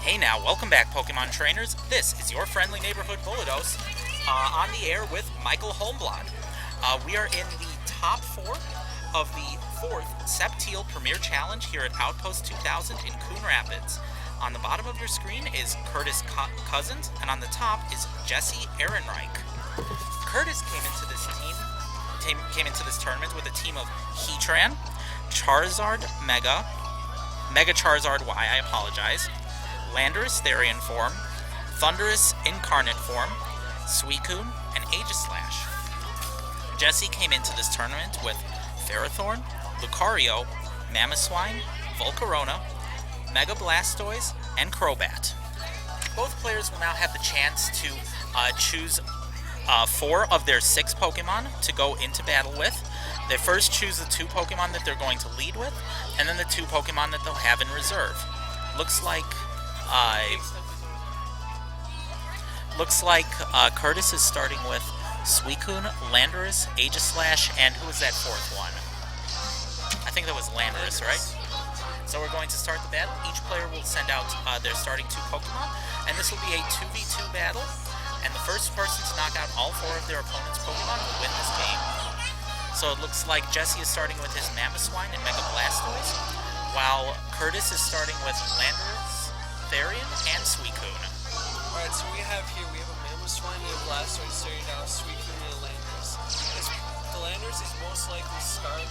Hey now, welcome back, Pokemon trainers. This is your friendly neighborhood Bullados, on the air with Michael Holmblad. We are in the top four of the fourth Sceptile Premier Challenge here at Outpost 2000 in Coon Rapids. On the bottom of your screen is Curtis Cousins, and on the top is Jesse Ehrenrich. Curtis came into this tournament with a team of Heatran, Charizard Mega Charizard Y, I apologize, Landorus Therian form, Thundurus Incarnate form, Suicune, and Aegislash. Jesse came into this tournament with Ferrothorn, Lucario, Mamoswine, Volcarona, Mega Blastoise, and Crobat. Both players will now have the chance to choose 4 of their 6 Pokemon to go into battle with. They first choose the 2 Pokemon that they're going to lead with, and then the 2 Pokemon that they'll have in reserve. Looks like Curtis is starting with Suicune, Landorus, Aegislash, and who was that 4th one? I think that was Landorus, right? So we're going to start the battle. Each player will send out their starting 2 Pokemon, and this will be a 2v2 battle. And the first person to knock out all 4 of their opponent's Pokemon will win this game. So it looks like Jesse is starting with his Mamoswine and Mega Blastoise, while Curtis is starting with Landorus, Therian, and Suicune. Alright, so we have a Mamoswine and a Blastoise starting out, Suicune and a Landorus. The Landorus is most likely Scarf,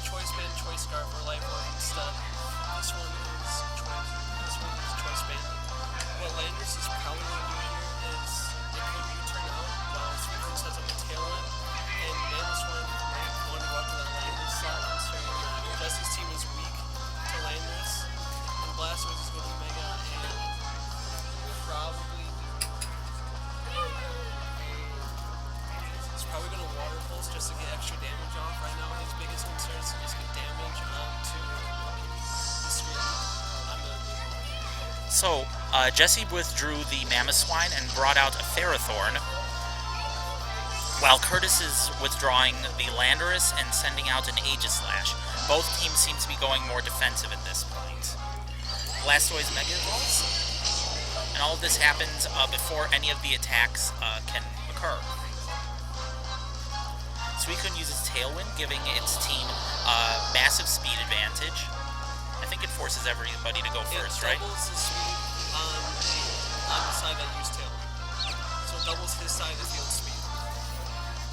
Choice Band, Choice Scarf, or Life Orb instead. This one is Choice Band. What Landorus is probably going to do here is it could U-turn out while Suicune sets up a tail end, and Mamoswine might want to go up to that Landorus slot considering Jesse's team is weak to Landorus, and Blastoise is going to Mega and probably going to Water Pulse just to get extra damage off. Right now his biggest concern is to just get damage onto the screen. So, Jesse withdrew the Mamoswine and brought out a Ferrothorn, while Curtis is withdrawing the Landorus and sending out an Aegislash. Both teams seem to be going more defensive at this point. Blastoise Mega Evolves, and all of this happens before any of the attacks can occur. Suicune uses Tailwind, giving its team massive speed advantage. I think it forces everybody to go first, right? It doubles the speed on the side that used Tailwind. So it doubles his side of field speed.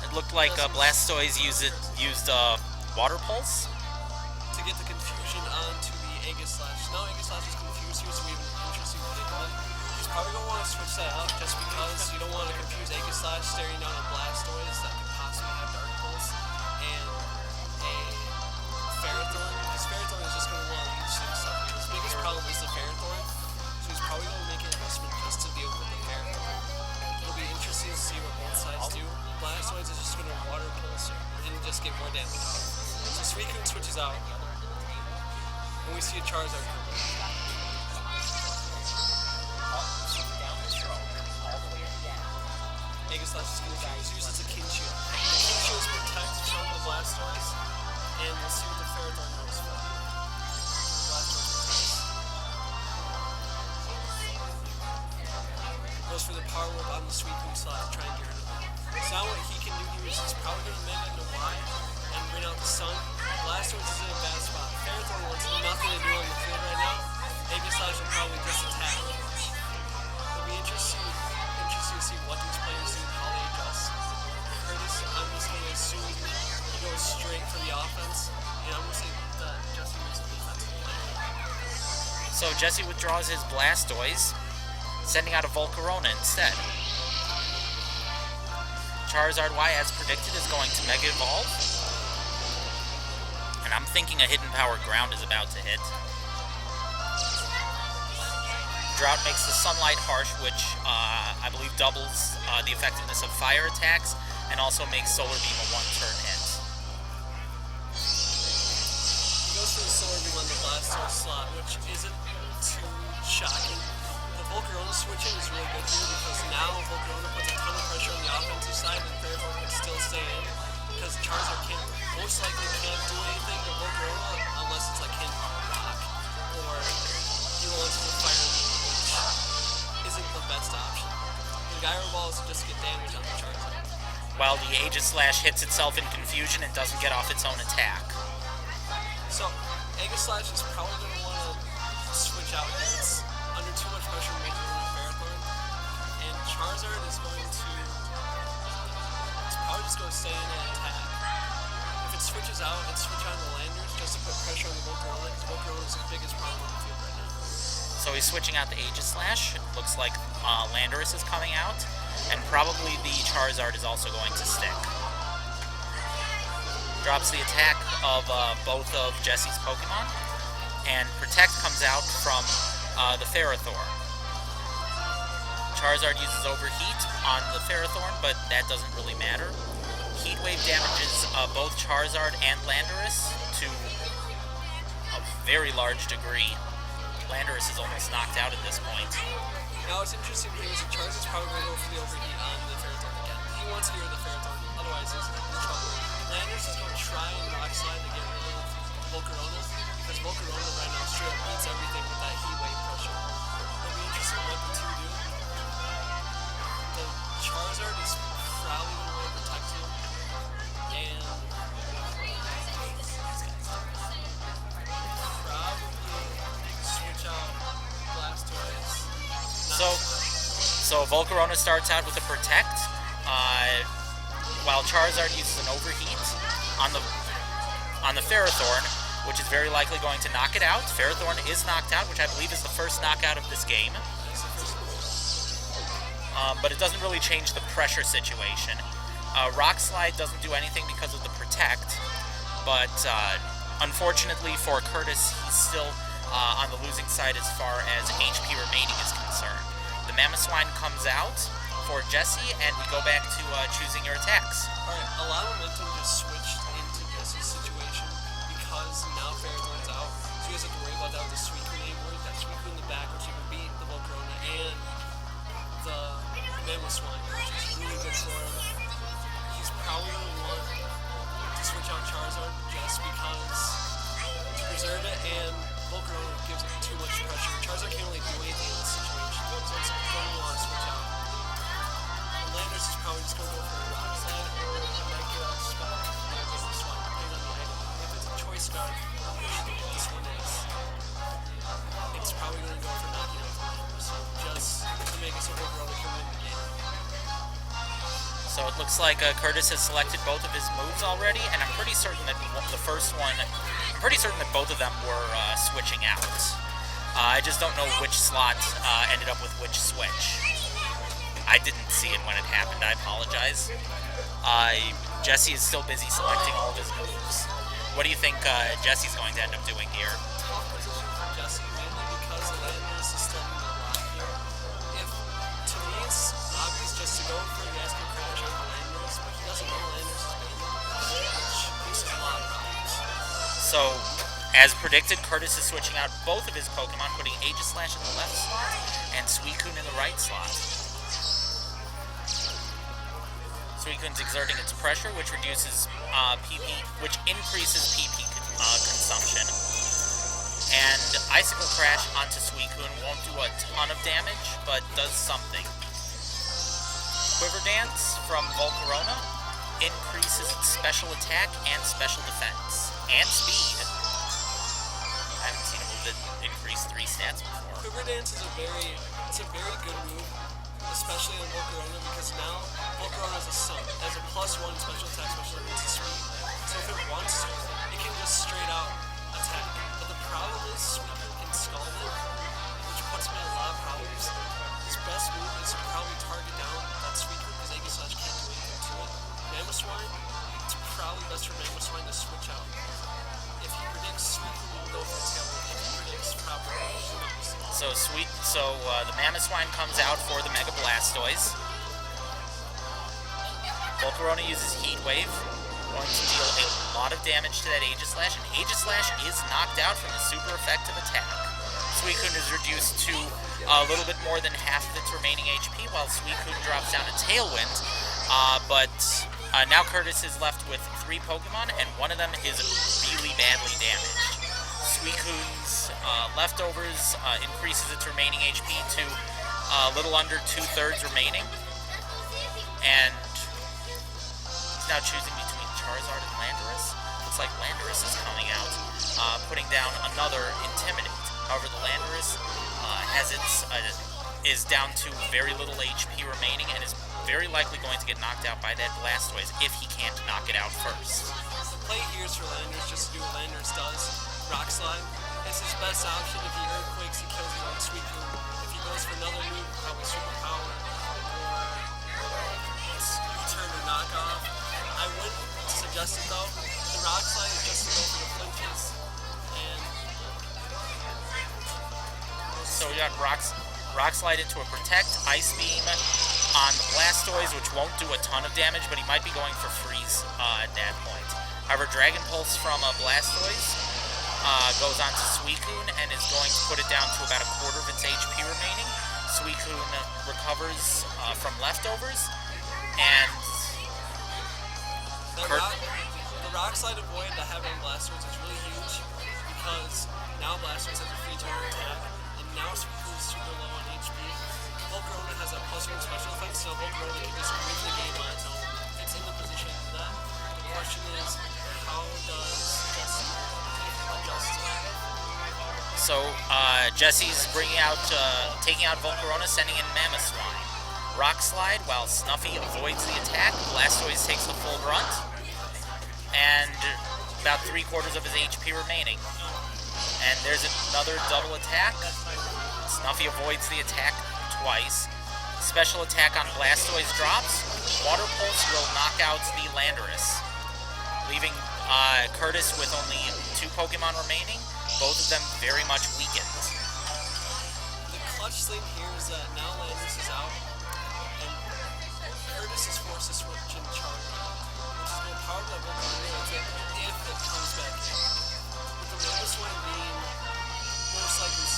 It looked like Blastoise used Water Pulse to get the confusion onto the Aegislash. Now Aegislash is confused here, so we have an interesting predicament. He's probably going to want to switch that up just because you don't want to confuse Aegislash staring down a Blastoise that could possibly have Dark Pulse and a Ferrothorn. His Ferrothorn is just going to want to leech himself. His biggest problem is the Ferrothorn, so he's probably going to make an investment just to deal with the Ferrothorn. It'll be interesting to see what both sides do. Blastoise is just going to Water Pulse and just get more damage off. So Suicune switches out, and we see a Charizard coming. Aegislash is going to use a King Shield. The King Shield protects from the Blastoise, and we'll see what the Ferrothorn goes for. Blastoise goes for the Power Whip on the Suicune slot to try and get rid of it. So now what he can do here is he's probably going to Mega into Y and bring out the Sun. Blastoise is in a bad spot. Ferrothorn wants nothing to do on the field right now. Aegislash will probably just attack. It'll be interesting to see what these players do and how they adjust. Curtis, I'm just going to assume he goes straight for the offense, and I'm going to say that Jesse makes a defensive play. So Jesse withdraws his Blastoise, sending out a Volcarona instead. Charizard Y, as predicted, is going to Mega Evolve. And I'm thinking a Hidden Power Ground is about to hit. Drought makes the Sunlight harsh, which I believe doubles the effectiveness of fire attacks, and also makes Solar Beam a 1-turn hit. He goes for the Solar Beam on the Blastoise slot, which isn't too shocking. The Volcarona switching is really good here because now Volcarona puts a ton of pressure on the offensive side, and Ferrothorn can still stay in because Charizard most likely can't do anything to Volcarona unless it's like Hidden Power Rock or he launches a Fire Beam. gyro balls just get damage on the Charizard. While the Aegis Slash hits itself in confusion and doesn't get off its own attack. So, Aegislash is probably going to want to switch out here. It's under too much pressure to make it into Ferrothorn. And Charizard is going to... It's probably just going to stay in and attack. If it switches out, it's switch on the Landers just to put pressure on the Volcarona, because Volcarona is the biggest problem on the field right now. So he's switching out the Aegis Slash. It looks like Landorus is coming out. And probably the Charizard is also going to stick. Drops the attack of both of Jesse's Pokemon, and Protect comes out from the Ferrothorn. Charizard uses Overheat on the Ferrothorn, but that doesn't really matter. Heat Wave damages both Charizard and Landorus to a very large degree. Landorus is almost knocked out at this point. Now what's interesting here is that Charizard's probably going to go for the Overheat on the Ferrothorn again. He wants to get rid of the Ferrothorn, otherwise he's in trouble. Landers is going to try and Rock Slide to get rid of Volcarona, because Volcarona right now straight up beats everything with that Heat Wave pressure. It'll be interesting what the two do. The Charizard is probably going to want to protect him, and probably switch out Blastoise. So Volcarona starts out with a Protect, while Charizard uses an Overheat on the Ferrothorn, which is very likely going to knock it out. Ferrothorn is knocked out, which I believe is the first knockout of this game. But it doesn't really change the pressure situation. Rock Slide doesn't do anything because of the Protect, but unfortunately for Curtis, he's still on the losing side as far as HP remaining is concerned. The Mamoswine comes out for Jesse, and we go back to choosing your attacks. Alright, a lot of momentum just switched into Jesse's situation because now Ferrothorn's out, so he doesn't have to worry about that with the Suicune anymore. He's got Suicune in the back, which he can beat the Volcarona and the Mamoswine, which is really good for him. He's probably going to want to switch out Charizard just because to preserve it, and Volcarona gives it too much pressure. Charizard can't really do anything in this situation, so it's going to want to switch out. Landers is probably just going to go for a Rock Slide, or it might get out spot and go for a Swap, depending on the item. If it's a Choice Scarf, which this one is, it's probably going to go for knocking out the Landers, just to make it so Volcarona can win the game. So it looks like Curtis has selected both of his moves already, and I'm pretty certain that both of them were switching out. I just don't know which slot ended up with which switch. I didn't see it when it happened, I apologize. Jesse is still busy selecting all of his moves. What do you think Jesse's going to end up doing here? Tough position for Jesse, mainly because the Landers is still in the lot here. To me, it's obvious just to go for the Asking Crash on the Landers, but he doesn't know Landers is baiting, which faces a lot of problems. So, as predicted, Curtis is switching out both of his Pokemon, putting Aegislash in the left slot and Suicune in the right slot. Suicune's exerting its pressure, which reduces PP, which increases PP consumption. And Icicle Crash onto Suicune won't do a ton of damage, but does something. Quiver Dance from Volcarona increases its special attack and special defense. And speed. I haven't seen a move that increased 3 stats before. Quiver Dance is a very good move, especially on Volcarona, because now Volcarona has a +1 special attack, special defense, and speed. So if it wants to, it can just straight out attack. But the problem is Suicune can Scald it, which puts me in a lot of problems. His best move is to probably target down that Suicune, because Aegislash can't do anything to it. Mamoswine, it's probably best for Mamoswine to switch out. If he predicts Suicune, he will go for Tailwind. If he predicts proper, the Mamoswine comes out for the Mega Blastoise. Volcarona uses Heat Wave, going to deal a lot of damage to that Aegislash, and Aegislash is knocked out from the super effective attack. Suicune is reduced to a little bit more than half of its remaining HP, while Suicune drops down to Tailwind, but now Curtis is left with 3 Pokemon, and one of them is really badly damaged. Suicune's leftovers increases its remaining HP to a little under 2/3 remaining. and he's now choosing between Charizard and Landorus. Looks like Landorus is coming out, putting down another Intimidate. However, the Landorus is down to very little HP remaining and is very likely going to get knocked out by that Blastoise if he can't knock it out first. The play here is for Landorus just to do what Landorus does. Rock Slide is his best option. If he Earthquakes, he kills his own Suicune. If he goes for another move, probably Super Power or U-turn or Knockoff. I wouldn't suggest it though. The Rock Slide is just to go for the flinches. And so we got Rock Slide into a Protect, Ice Beam on the Blastoise, which won't do a ton of damage, but he might be going for Freeze at that point. However, Dragon Pulse from Blastoise goes on to Suicune and is going to put it down to about a quarter of its HP remaining. Suicune recovers from leftovers, and the Rock Slide avoid that having on Blastoise is really huge because now Blastoise has a free turn attack, and now Suicune is super low on HP. Volcarona has a +1 special effect, so Volcarona can just win the game on its own. It's in the position to do that. The question is, how does Jesse adjust to that? So Jesse's taking out Volcarona, sending in Mamoswine. Rock Slide, while Snuffy avoids the attack, Blastoise takes the full brunt, and about 3/4 of his HP remaining. And there's another double attack. Snuffy avoids the attack twice. Special attack on Blastoise drops. Water Pulse will knock out the Landorus, leaving Curtis with only 2 Pokemon remaining, both of them very much weakened. The clutch thing here is that now Landorus is out, and Curtis is forced to switch in Charizard, which is going to power that Volcarona if it comes back in. With the Mamoswine being most likely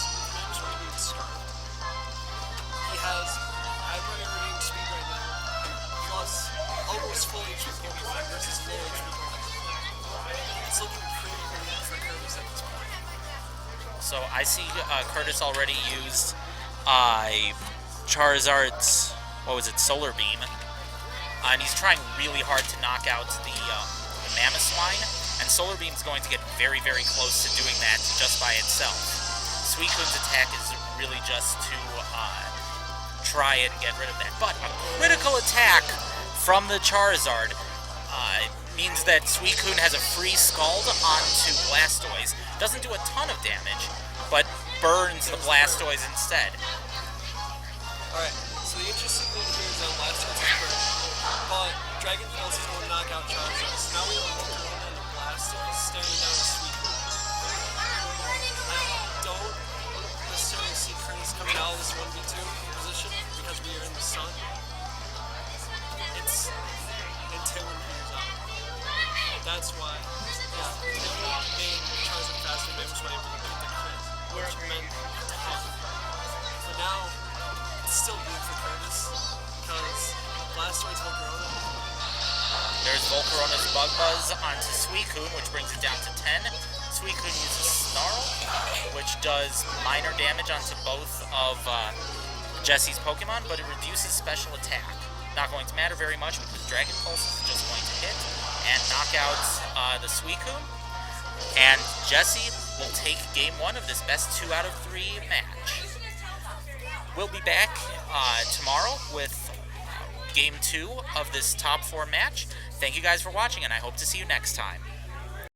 starved. He has high priority and speed right now, plus almost full HP Pokemon versus low HP Pokemon. It's looking pretty good for Curtis at this point. So I see Curtis already used Charizard's, Solar Beam, and he's trying really hard to knock out the Mamoswine, and Solar Beam's going to get very, very close to doing that just by itself. Suicune's attack is really just to try and get rid of that. But a critical attack from the Charizard means that Suicune has a free Scald onto Blastoise. Doesn't do a ton of damage, but burns the Blastoise instead. Alright, so the interesting thing here is that Blastoise is burned, but Dragon Pulse is going to knock out Charizard. So now we have a Volcarona and a Blastoise staring down a Suicune. I don't necessarily see Curtis coming out of this 1v2 position because we are in the sun. It's until when he is out. That's why made Charizard faster than was able to beat the crit, which meant tough. But now it's still good for Curtis because Blastoise Volcarona. There's Volcarona's Bug Buzz onto Suicune, which brings it down to 10. Suicune uses Snarl, which does minor damage onto both of Jesse's Pokemon, but it reduces special attack. Not going to matter very much because Dragon Pulse is just going to hit and knock out the Suicune. And Jesse will take Game 1 of this best 2 out of 3 match. We'll be back tomorrow with Game 2 of this top 4 match. Thank you guys for watching, and I hope to see you next time.